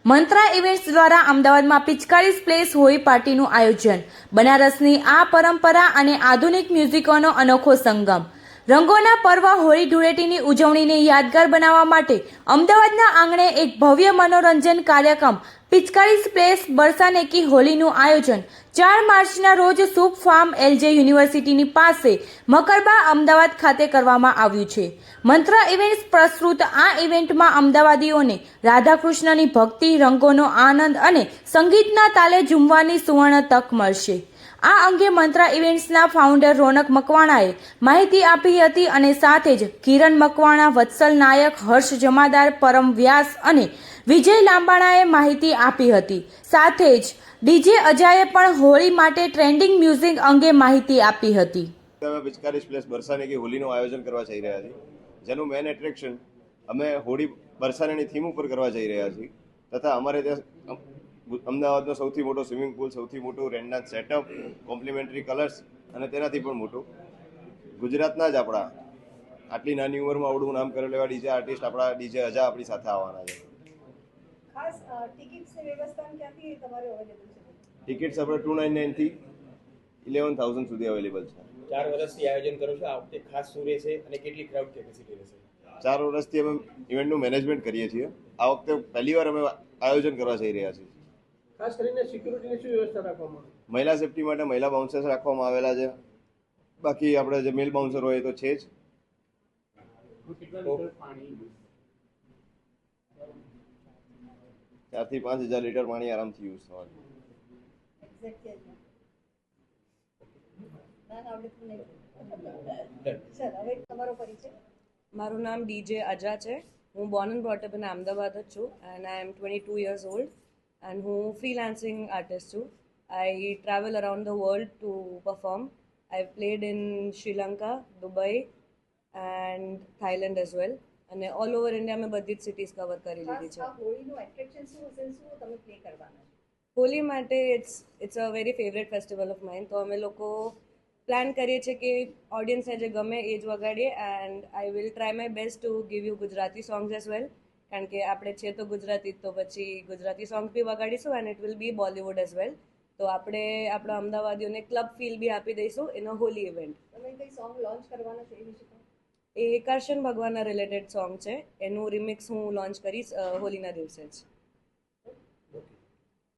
મંત્રા events દ્વારા અમદાવાદમાં પિચકારી splash Holi પાર્ટીનું આયોજન. બનારસની આ પરંપરા અને આધુનિક મ્યુઝિકોનો અનોખો સંગમ. રંગોના પર્વ હોળી ધૂળેટીની ઉજવણીને યાદગાર બનાવવા માટે અમદાવાદના આંગણે એક ભવ્ય મનોરંજન કાર્યક્રમ પિચકારી સ્પ્લેશ બરસાનેકી હોલીનું આયોજન 4 માર્ચના રોજ સુપ ફાર્મ એલજે યુનિવર્સિટીની પાસે મકરબા અમદાવાદ ખાતે કરવામાં આવ્યું છે. મંત્રા ઇવેન્ટ્સ પ્રસ્તુત આ ઇવેન્ટમાં અમદાવાદીઓને રાધાકૃષ્ણની ભક્તિ, રંગોનો આનંદ અને સંગીતના તાલે ઝૂમવાની સુવર્ણ તક મળશે. આ અંગે મંત્રા ઇવેન્ટ્સના ફાઉન્ડર રોનક મકવાણાએ માહિતી આપી હતી અને સાથે જ કિરણ મકવાણા, વત્સલ નાયક, હર્ષ જમાદાર, પરમ વ્યાસ અને વિજય લાંબાણાએ માહિતી આપી હતી. સાથે જ ડીજે અજાએ પણ હોળી માટે ટ્રેન્ડિંગ મ્યુઝિક અંગે માહિતી આપી હતી. અમે પિચકારી સ્પ્લેશ બરસાનેકી હોલીનું આયોજન કરવા જઈ રહ્યા છીએ, જેનું મેઇન એટ્રેક્શન અમે હોળી બરસાનેની થીમ ઉપર કરવા જઈ રહ્યા છીએ. તથા અમારે ત્યાં અમદાવાદનો સૌથી મોટો સ્વિમિંગ પુલ, સૌથી મોટું રેનડાન્સ સેટઅપ, કોમ્પ્લિમેન્ટરી કલર્સ અને તેનાથી પણ મોટું ગુજરાતના જ આપણા આટલી નાની ઉંમરમાં આવડું નામ કરેલું એવા ડીજે આર્ટિસ્ટ આપણા ડીજે અજા આપણી સાથે આવવાના છે. ખાસ ટિકિટ્સની વ્યવસ્થા ક્યાંથી તમારે અવેલેબલ છે? ટિકિટ્સ આપણે 299 થી 11,000 સુધી અવેલેબલ છે. 4 વર્ષથી આયોજન કરો છો, આ વખતે ખાસ શું રહેશે અને કેટલી ક્રાઉડ કેપેસિટી રહેશે? 4 વર્ષથી અમે ઇવેન્ટનું મેનેજમેન્ટ કરીએ છીએ. આ વખતે પહેલીવાર અમે આયોજન કરવા જઈ રહ્યા છીએ. ખાસ કરીને સિક્યુરિટીની શું વ્યવસ્થા રાખવામાં આવે? મહિલા સેફટી માટે મહિલા બાઉન્સર્સ રાખવામાં આવેલા છે. બાકી આપણે જે મેલ બાઉન્સર હોય તો છે જ. 4 થી 5,000 લીટર પાણી આરામથી યુઝ થવાનું. મારું નામ ડીજે અજા છે. હું born and brought up in Ahmedabad જ છું and I am 22 years old and હું ફ્રીલાન્સિંગ આર્ટિસ્ટ છું. I travel around the world to perform. I played in Sri Lanka, Dubai and Thailand as well અને ઓલ ઓવર ઇન્ડિયા મેં બધી જ cities cover કરી લીધી છે. હોળીનું એટ્રેક્શન શું હશે, શું તમે પ્લે કરવાના છો? હોલી માટે it's a very favourite festival of mine. તો અમે લોકો પ્લાન કરીએ છીએ કે ઓડિયન્સને જે ગમે એ જ વગાડીએ and I will try my best to give you Gujarati songs as well, કારણ કે આપણે છે તો ગુજરાતી, તો પછી ગુજરાતી સોંગ્સ બી વગાડીશું and it will be Bollywood as well. તો આપણે આપણા અમદાવાદીઓને ક્લબ ફીલ બી આપી દઈશું ઇન અ હોલી ઇવેન્ટ. તમે કઈ સોંગ લોન્ચ કરવાના છો એ વિશે કહો. એ કરશન ભગવાનના રિલેટેડ સોંગ છે, એનું રિમિક્સ હું લોન્ચ કરીશ હોલીના દિવસે જ.